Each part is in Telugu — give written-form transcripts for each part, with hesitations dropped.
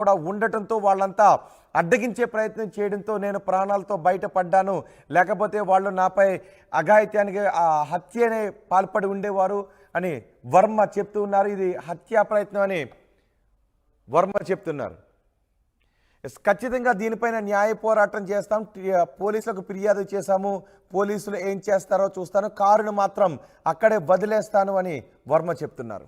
కూడా ఉండటంతో వాళ్ళంతా అడ్డగించే ప్రయత్నం చేయడంతో నేను ప్రాణాలతో బయటపడ్డాను, లేకపోతే వాళ్ళు నాపై అఘాయిత్యానికి హత్యనే పాల్పడి ఉండేవారు అని వర్మ చెప్తూ ఉన్నారు. ఇది హత్యా ప్రయత్నం అని వర్మ చెప్తున్నారు. ఖచ్చితంగా దీనిపైన న్యాయ పోరాటం చేస్తాం, పోలీసులకు ఫిర్యాదు చేశాము, పోలీసులు ఏం చేస్తారో చూస్తాను, కారును మాత్రం అక్కడే వదిలేస్తాను అని వర్మ చెప్తున్నారు.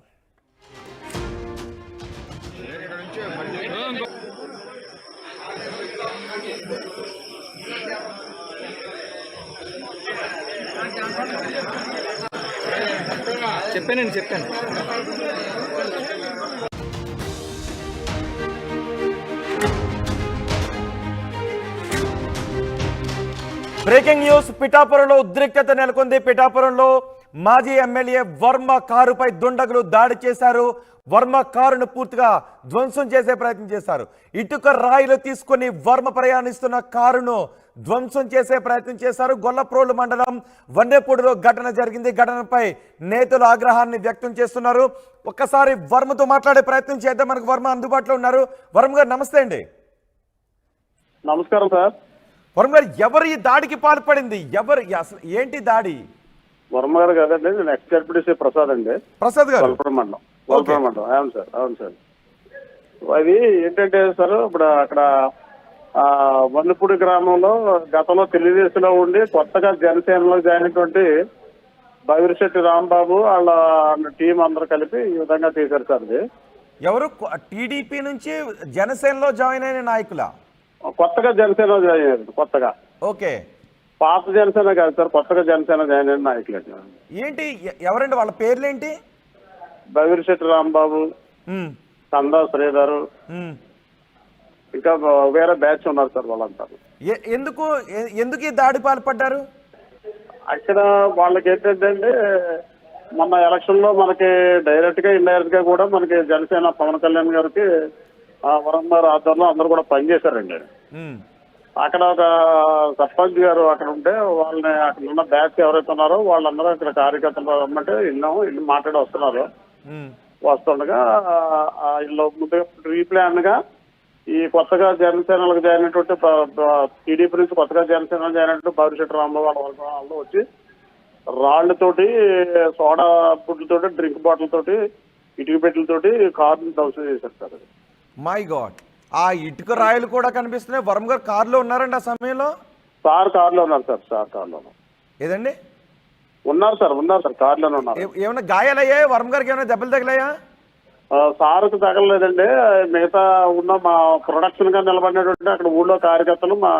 చెప్పాను. బ్రేకింగ్ న్యూస్, పిఠాపురంలో ఉద్రిక్తత నెలకొంది. పిఠాపురంలో మాజీ ఎమ్మెల్యే వర్మ కారుపై దుండగులు దాడి చేశారు. వర్మ కారును పూర్తిగా ధ్వంసం చేసే ప్రయత్నం చేశారు. ఇటుక రాయిలు తీసుకుని వర్మ ప్రయాణిస్తున్న కారును ధ్వంసం చేసే ప్రయత్నం చేశారు. గొల్లప్రోలు మండలం వన్నేపూడిలో ఘటన జరిగింది. ఘటనపై నేతలు ఆగ్రహాన్ని వ్యక్తం చేస్తున్నారు. ఒక్కసారి వర్మతో మాట్లాడే ప్రయత్నం చేద్దాం. మనకు వర్మ అందుబాటులో ఉన్నారు. వర్మ గారు నమస్తే అండి. నమస్కారం సార్. వర్మ గారు, ఎవరు ఈ దాడికి పాల్పడింది? ఎవరు అసలు ఏంటి దాడి? వర్మ గారు కదండి, నేను ఎక్స్ ప్రసాద్ అండి. ప్రసాద్ గారు, వల్పురం మండలం. అవును సార్. అది ఏంటంటే సార్, ఇప్పుడు అక్కడ వన్నపూడి గ్రామంలో గతంలో తెలుగుదేశంలో ఉండి కొత్తగా జనసేనలో జాయిన్ అయినటువంటి బైవిరిశెట్టి రాంబాబు వాళ్ళ టీం అందరూ కలిపి ఈ విధంగా చేశారు సార్. ఇది ఎవరు? టీడీపీ నుంచి జనసేనలో జాయిన్ అయిన నాయకుల? కొత్తగా జనసేనలో జాయిన్ అయ్యారు. కొత్తగా. ఓకే. పాత జనసేన కాదు సార్, కొత్తగా జనసేన జాయిన్ అయిన నాయకులు. ఏంటి, ఎవరండి వాళ్ళ పేర్లేంటి? బైవిరిశెట్టి రాంబాబు, కందా శ్రీధర్, ఇంకా వేరే బ్యాచ్ ఉన్నారు సార్. వాళ్ళంతా ఎందుకు ఈ దాడి పాల్పడ్డారు? అక్కడ వాళ్ళకి ఏంటంటే మొన్న ఎలక్షన్ లో మనకి డైరెక్ట్ గా ఇండైరెక్ట్ గా కూడా మనకి జనసేన పవన్ కళ్యాణ్ గారికి వరంగల్ గారు ఆధ్వర్యంలో అందరూ కూడా పనిచేశారండి. అక్కడ ఒక సర్పంచ్ గారు అక్కడ ఉంటే వాళ్ళని అక్కడ ఉన్న బ్యాచ్ ఎవరైతే ఉన్నారో వాళ్ళందరూ ఇక్కడ కార్యకర్తలు రమ్మంటే ఇల్లు మాట్లాడి వస్తున్నారు. వస్తుండగా ఇల్లు ముందుగా ప్రీ ప్లాన్ గా ఈ కొత్తగా జనసేనలకు జాయిన్ అయినటువంటి టీడీపీ నుంచి కొత్తగా జనసేన జాయిన్ అయినట్టు బైవిరిశెట్టి రాంబాబు వాళ్ళు వచ్చి రాళ్లతోటి, సోడా బుడ్లతోటి, డ్రింక్ బాటిల్ తోటి, ఇటుక పెట్టెలతోటి కారుని ధ్వంసం చేశారు సార్. మై గాడ్, ఆ ఇటుక రాయలు కూడా కనిపిస్తున్నాయి. వర్మ గారు కారులో ఉన్నారండి ఆ సమయంలో? సార్ కారులో ఉన్నారు సార్. సార్ కారులో ఏదండి? ఉన్నారు సార్ కారులోనే ఉన్నారు. ఏమైనా గాయాలయ్యాయా? వర్మ గారికి ఏమైనా దెబ్బలు తగిలాయా? సార్కు తగలలేదండి. మిగతా ఉన్న మా ప్రొడక్షన్ గా నిలబడినటువంటి అక్కడ ఊళ్ళో కార్యకర్తలు, మా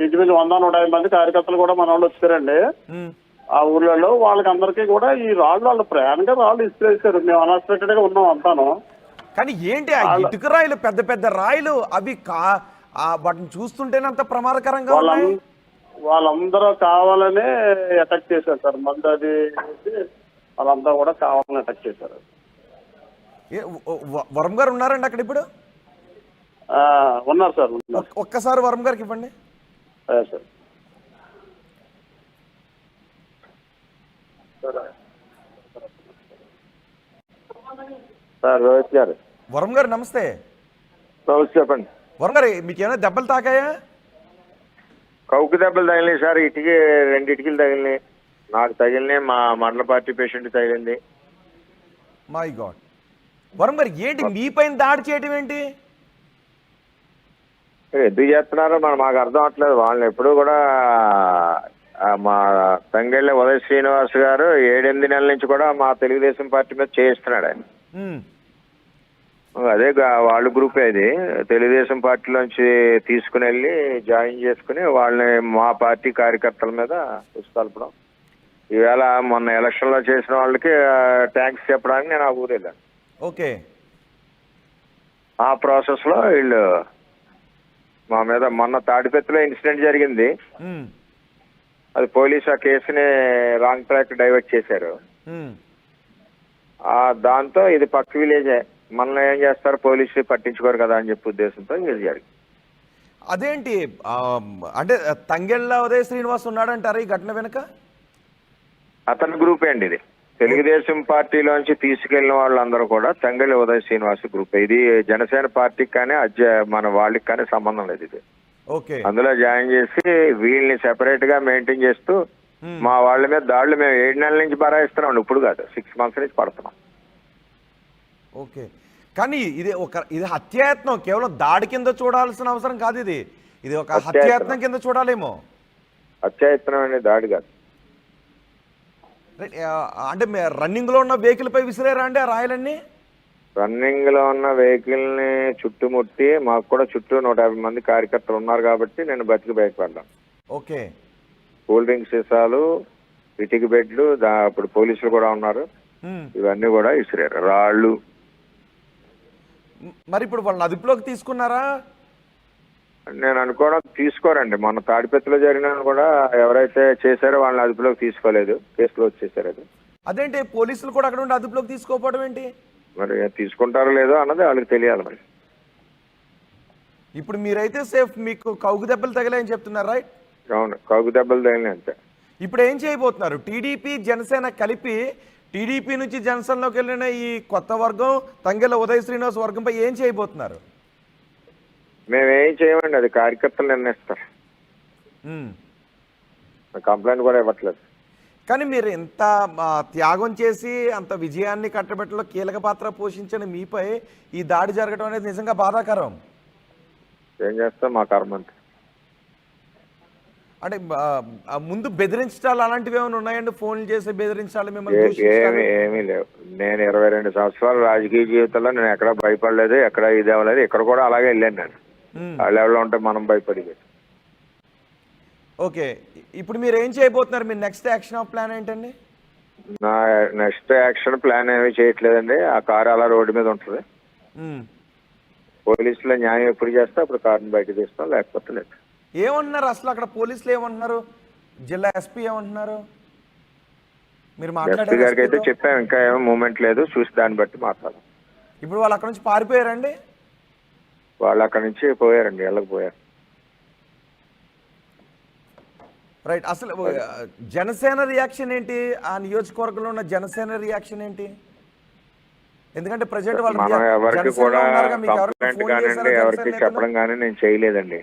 ఇంచుమించు 100-150 మంది కార్యకర్తలు కూడా మన వాళ్ళు వచ్చారండి. ఆ ఊళ్ళో వాళ్ళకి అందరికీ కూడా ఈ రాళ్ళు వాళ్ళు ప్రయాణంగా రాళ్ళు ఇసిరేసారు. మేము అన్ఎక్స్పెక్టెడ్ గా ఉన్నాం అంతాను. కానీ ఏంటి ఆ ఇటుక రాయిలు, పెద్ద పెద్ద రాయిలు అవి వాటిని చూస్తుంటేనే అంత ప్రమాదకరంగా ఉన్నాయి. వాళ్ళందరూ కావాలనే అటాక్ చేశారు సార్. మంది అది వాళ్ళంతా కూడా కావాలని అటాక్ చేశారు. వరం గారు ఉన్నారండి అక్కడ ఇప్పుడు? ఉన్నారు సార్. ఒక్కసారి వరం గారికి ఇవ్వండి. సార్ రోహిత్ గారు. వరం గారు నమస్తే. చెప్పండి. వరం గారు, మీకు ఏమైనా దెబ్బలు తాకాయా? కౌకు దెబ్బలు తగిలినాయి సార్. 2 ఇటుకలు తగిలినాయి. నాకు తగిలినాయి, మా మండల పార్టీ పేషెంట్ తగిలింది. My God. వరం గారు, ఏంటి మీ పైన దాడి చేయడం ఏంటి? ఎందుకు చేస్తున్నారో మాకు అర్థం అవట్లేదు. వాళ్ళని ఎప్పుడు కూడా మా తంగెళ్ళ ఉదయ్ శ్రీనివాస్ గారు 7-8 నెలల నుంచి కూడా మా తెలుగుదేశం పార్టీ మీద చేయిస్తున్నాడు ఆయన. అదే వాళ్ళ గ్రూపే అది. తెలుగుదేశం పార్టీలోంచి తీసుకుని వెళ్ళి జాయిన్ చేసుకుని వాళ్ళని మా పార్టీ కార్యకర్తల మీద ఉసుకల్పడం. ఈవేళ మొన్న ఎలక్షన్ లో చేసిన వాళ్ళకి థ్యాంక్స్ చెప్పడానికి నేను ఆ ఊరు వెళ్ళాను. ఓకే. ఆ ప్రాసెస్ లో వీళ్ళు మా మీద మొన్న తాడిపత్రిలో ఇన్సిడెంట్ జరిగింది. అది పోలీసు ఆ కేసుని రాంగ్ ట్రాక్ డైవర్ట్ చేశారు. దాంతో ఇది పక్క విలేజే, మనల్ని ఏం చేస్తారు పోలీసులు పట్టించుకోరు కదా అని చెప్పి ఉద్దేశంతో ఇది జరిగింది. అదేంటి అంటే తంగెళ్ళ ఉదయ శ్రీనివాస్ ఉన్నాడంటారా ఈ ఘటన వెనుక? అతని గ్రూపే అండి ఇది. తెలుగుదేశం పార్టీలోంచి తీసుకెళ్లిన వాళ్ళందరూ కూడా తంగెళ్ళ ఉదయ్ శ్రీనివాస్ గ్రూప్. ఇది జనసేన పార్టీకి కానీ మన వాళ్ళకి కానీ సంబంధం లేదు. ఇది ఓకే. అందులో జాయిన్ చేసి వీళ్ళని సెపరేట్ గా మెయింటైన్ చేస్తూ మా వాళ్ళ మీద దాడులు మేము 7 నెలల నుంచి బరాయిస్తున్నాం. ఇప్పుడు కాదు, 6 months నుంచి పడుతున్నాం. ఓకే. కానీ ఇది హత్యాయత్నం, కేవలం దాడి కింద చూడాల్సిన అవసరం కాదు. ఇది ఒక హత్యాయత్నం కింద చూడాలేమో. హత్యాయత్నం అనే దాడి కాదు. అంటే రన్నింగ్ లో ఉన్న వెహికల్ పై విసిరేరా అండి ఆ రాయలన్నీ? రన్నింగ్ లో ఉన్న వెహికల్ ని చుట్టుముట్టి మాకు కూడా చుట్టూ 150 మంది కార్యకర్తలు ఉన్నారు కాబట్టి నేను బతికి బయటపడ్డాను. ఓకే. కూల్ డ్రింక్ సీసాలు, ఇటుక బెడ్లు, అప్పుడు పోలీసులు కూడా ఉన్నారు, ఇవన్నీ కూడా ఇసిరారు. రాళ్ళు. మరి ఇప్పుడు వాళ్ళని అదుపులోకి తీసుకున్నారా? నేను అనుకోవడం తీసుకోరండి. మొన్న తాడిపత్రిలో జరిగిన కూడా ఎవరైతే చేశారో వాళ్ళని అదుపులోకి తీసుకోలేదు, కేసులో వచ్చేసారు. అది అదేంటి పోలీసులు కూడా అక్కడ ఉండి అదుపులోకి తీసుకోకపోవడం ఏంటి? మరి తీసుకుంటారో లేదో అన్నది వాళ్ళకి తెలియాలి. మరి ఇప్పుడు మీరైతే సేఫ్, మీకు కౌగు దెబ్బలు తగిలాయని చెప్తున్నారు, రైట్? అవును, కౌగు దెబ్బలు తగిలినాయి అంతే. ఇప్పుడు ఏం చేయబోతున్నారు? టీడీపీ జనసేన కలిపి టీడీపీ నుంచి జనసేనలోకి వెళ్ళిన ఈ కొత్త వర్గం తంగెళ్ళ ఉదయ్ శ్రీనివాస్ వర్గంపై ఏం చేయబోతున్నారు? మేమేం చేయమండి, అది కార్యకర్తలు నిర్ణయిస్తారు. కంప్లైంట్ కూడా ఇవ్వట్లేదు. కానీ మీరు ఎంత త్యాగం చేసి అంత విజయాన్ని కట్టబెట్టలో కీలక పాత్ర పోషించిన మీపై ఈ దాడి జరగడం అనేది నిజంగా బాధాకరం. ఏం చేస్తాం, మా కర్మ అంతే. అంటే ముందు బెదిరించాలి అలాంటివి ఏమైనా ఉన్నాయండి? ఫోన్లు చేసి బెదిరించాలి మిమ్మల్ని? ఏమీ లేవు. నేను 22 సంవత్సరాల రాజకీయ జీవితంలో నేను ఎక్కడ భయపడలేదు, ఎక్కడ ఇది అవ్వలేదు. ఇక్కడ కూడా అలాగే వెళ్ళాను నేను. ఆ లెవెల్లో ఉంటే మనం భయపడి. ఓకే. ఇప్పుడు మీరు ఏం చేయబోతున్నారు? మీ నెక్స్ట్ యాక్షన్ ఆఫ్ ప్లాన్ ఏంటండి? నా నెక్స్ట్ యాక్షన్ ప్లాన్ ఏమీ చేయట్లేదండి. ఆ కారు అలా రోడ్డు మీద ఉంటుంది. పోలీసుల న్యాయం ఎప్పుడు చేస్తే అప్పుడు కారుని బయట తీస్తాం, లేకపోతే లేదు. ఏమంటున్నారు అసలు అక్కడ పోలీసులు? ఏమంటున్నారు? జిల్లా ఎస్పీ ఏమంటున్నారు? మీరు ఎస్పీ గారికి అయితే చెప్పాం, ఇంకా ఏమో మూమెంట్ లేదు, చూసి దాన్ని బట్టి మాట్లాడాలి. ఇప్పుడు వాళ్ళు అక్కడ నుంచి పారిపోయారండి? వాళ్ళు అక్కడ నుంచి పోయారండి, వెళ్ళకపోయారు. రైట్. అసలు జనసేన రియాక్షన్ ఏంటి? ఆ నియోజకవర్గంలో ఉన్న జనసేన రియాక్షన్ ఏంటి? ఎందుకంటే ప్రజెంట్ వాళ్ళు ఎవరికి కూడా కంప్లైంట్ కానివ్వండి, ఎవరికి చెప్పడం కానీ నేను చేయలేదండి.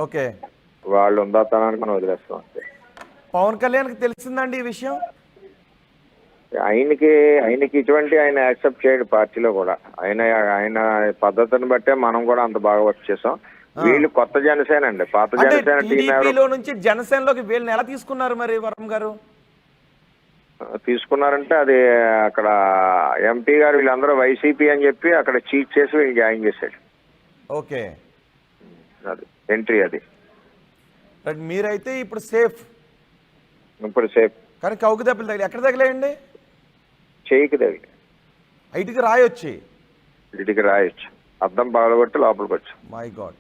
ఓకే. వాళ్ళు ఉందాతనానికి మనం వదిలేస్తాం అంతే. పవన్ కళ్యాణ్కి తెలిసిందండి ఈ విషయం? ఆయనకి ఇటువంటి ఆయన యాక్సెప్ట్ చేయడు పార్టీలో కూడా. ఆయన పద్ధతిని బట్టే మనం కూడా అంత బాగా వర్క్ చేసాం. వీళ్ళు కొత్త జనసేన అండి, పాత జనసేన టీడీపీలో నుంచి జనసేనలోకి వీళ్ళని ఎలా తీసుకున్నారు మరి వర్మ గారు? తీసుకున్నారంటే అది అక్కడ ఎంపీ గారు వీళ్ళందరూ వైసీపీ అని చెప్పి అక్కడ చీట్ చేసి వీళ్ళు జాయిన్ చేశాడు. ఓకే. అది ఎంట్రీ. అది మీరైతే ఇప్పుడు సేఫ్. ఇప్పుడు సేఫ్. కానీ కౌకు దెబ్బలు తగిలి ఎక్కడ తగిలాయండి? చేయికి తగిలి. ఇటుకి రాయొచ్చి ఇటుకి రాయొచ్చు, అద్దం పగలగొట్టి లోపలికి వచ్చు. My God.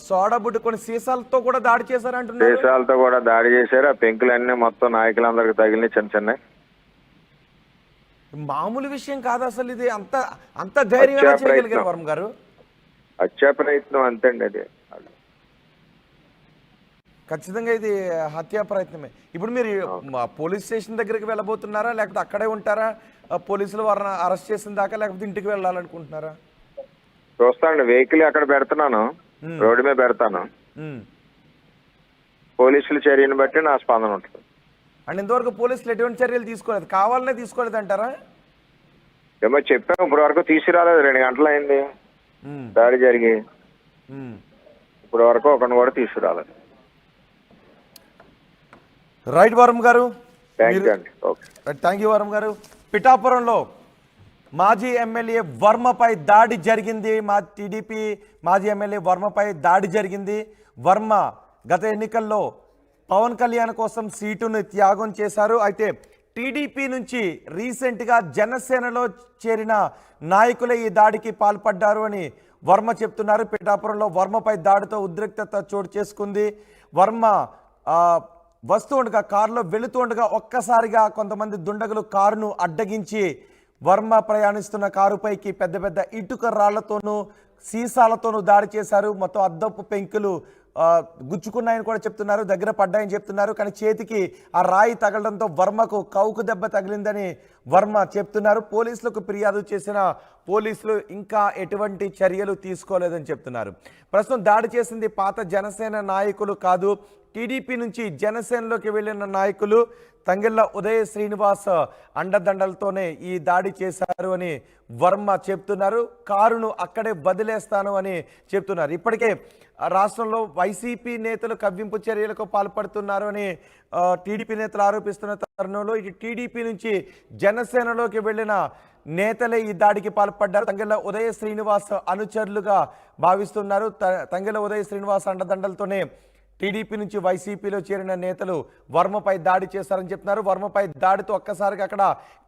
సోడా బుడ్డి కొన్ని సీసాలతో కూడా దాడి చేశారంటున్నారు. సీసాలతో కూడా దాడి చేశారు. ఆ పెంకులన్నీ మొత్తం నాయకులందరికి తగిలినాయి, చిన్న చిన్న. మామూలు విషయం కాదు అసలు ఇది. అంత ధైర్యంగా చేయగలిగారు వర్మ గారు? హత్యా ప్రయత్నం అంతే అండి. అది ఖచ్చితంగా ఇది హత్యా ప్రయత్నమే. ఇప్పుడు మీరు పోలీస్ స్టేషన్ దగ్గరికి వెళ్ళబోతున్నారా, లేకపోతే అక్కడే ఉంటారా? పోలీసులు వారిని అరెస్ట్ చేసిన దాకా, లేకపోతే ఇంటికి వెళ్ళాలనుకుంటున్నారా? చూస్తానండి, వెహికల్ అక్కడ పెడుతున్నాను, రోడ్డు మీద పెడతాను. పోలీసుల చర్యను బట్టి నా స్పందన ఉంటుంది. అండ్ ఇంతవరకు పోలీసులు ఎటువంటి చర్యలు తీసుకోలేదు, కావాలనే తీసుకోలేదు అంటారా? ఏమో చెప్పాము, ఇప్పటి వరకు తీసుకురాలేదు. 2 గంటలు అయింది దాడి జరిగి, ఇప్పటి వరకు ఒకరిని కూడా తీసుకురాలేదు. రైట్ వర్మ గారు, థ్యాంక్ యూ వర్మ గారు. పిఠాపురంలో మాజీ ఎమ్మెల్యే వర్మపై దాడి జరిగింది. టీడీపీ మాజీ ఎమ్మెల్యే వర్మపై దాడి జరిగింది. వర్మ గత ఎన్నికల్లో పవన్ కళ్యాణ్ కోసం సీటును త్యాగం చేశారు. అయితే టీడీపీ నుంచి రీసెంట్గా జనసేనలో చేరిన నాయకులే ఈ దాడికి పాల్పడ్డారు అని వర్మ చెప్తున్నారు. పిఠాపురంలో వర్మపై దాడితో ఉద్రిక్తత చోటు చేసుకుంది. వర్మ వస్తూ ఉండగా, కారులో వెళుతూ ఉండగా ఒక్కసారిగా కొంతమంది దుండగులు కారును అడ్డగించి వర్మ ప్రయాణిస్తున్న కారుపైకి పెద్ద పెద్ద ఇటుక రాళ్లతోనూ సీసాలతోనూ దాడి చేశారు. మొత్తం అద్దపు పెంకులు గుచ్చుకున్నాయని కూడా చెప్తున్నారు, దగ్గర పడ్డాయని చెప్తున్నారు. కానీ చేతికి ఆ రాయి తగలడంతో వర్మకు కౌకు దెబ్బ తగిలిందని వర్మ చెప్తున్నారు. పోలీసులకు ఫిర్యాదు చేసిన పోలీసులు ఇంకా ఎటువంటి చర్యలు తీసుకోలేదని చెప్తున్నారు. ప్రస్తుతం దాడి చేసింది పాత జనసేన నాయకులు కాదు, టీడీపీ నుంచి జనసేనలోకి వెళ్ళిన నాయకులు. తంగెళ్ళ ఉదయ శ్రీనివాస్ అండదండలతోనే ఈ దాడి చేశారు అని వర్మ చెప్తున్నారు. కారును అక్కడే వదిలేస్తాను అని చెప్తున్నారు. ఇప్పటికే రాష్ట్రంలో వైసీపీ నేతలు కవ్వింపు చర్యలకు పాల్పడుతున్నారు అని టీడీపీ నేతలు ఆరోపిస్తున్న తరుణంలో ఇటు టీడీపీ నుంచి జనసేనలోకి వెళ్ళిన నేతలే ఈ దాడికి పాల్పడ్డారు. తంగెళ్ళ ఉదయ శ్రీనివాస్ అనుచరులుగా భావిస్తున్నారు. తంగెళ్ళ ఉదయ శ్రీనివాస్ అండదండలతోనే టీడీపీ నుంచి వైసీపీలో చేరిన నేతలు వర్మపై దాడి చేశారని చెప్తున్నారు. వర్మపై దాడితో ఒక్కసారిగా అక్కడ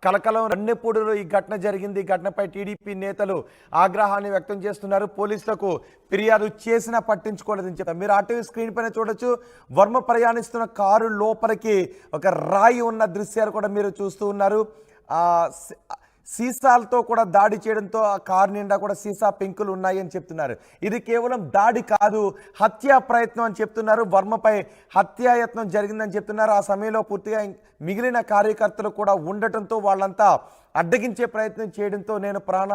కలకలం, రన్నెపూడిలో ఈ ఘటన జరిగింది. ఈ ఘటనపై టీడీపీ నేతలు ఆగ్రహాన్ని వ్యక్తం చేస్తున్నారు. పోలీసులకు ఫిర్యాదు చేసినా పట్టించుకోలేదని చెప్తారు. మీరు ఆర్టీవీ స్క్రీన్ పైన చూడొచ్చు, వర్మ ప్రయాణిస్తున్న కారు లోపలికి ఒక రాయి ఉన్న దృశ్యాలు కూడా మీరు చూస్తూ ఉన్నారు. సీసాలతో కూడా దాడి చేయడంతో ఆ కారు నిండా కూడా సీసా పెంకులు ఉన్నాయి అని చెప్తున్నారు. ఇది కేవలం దాడి కాదు, హత్యా ప్రయత్నం అని చెప్తున్నారు. వర్మపై హత్యాయత్నం జరిగిందని చెప్తున్నారు. ఆ సమయంలో పూర్తిగా మిగిలిన కార్యకర్తలు కూడా ఉండటంతో వాళ్ళంతా అడ్డగించే ప్రయత్నం చేయడంతో నేను ప్రాణాలు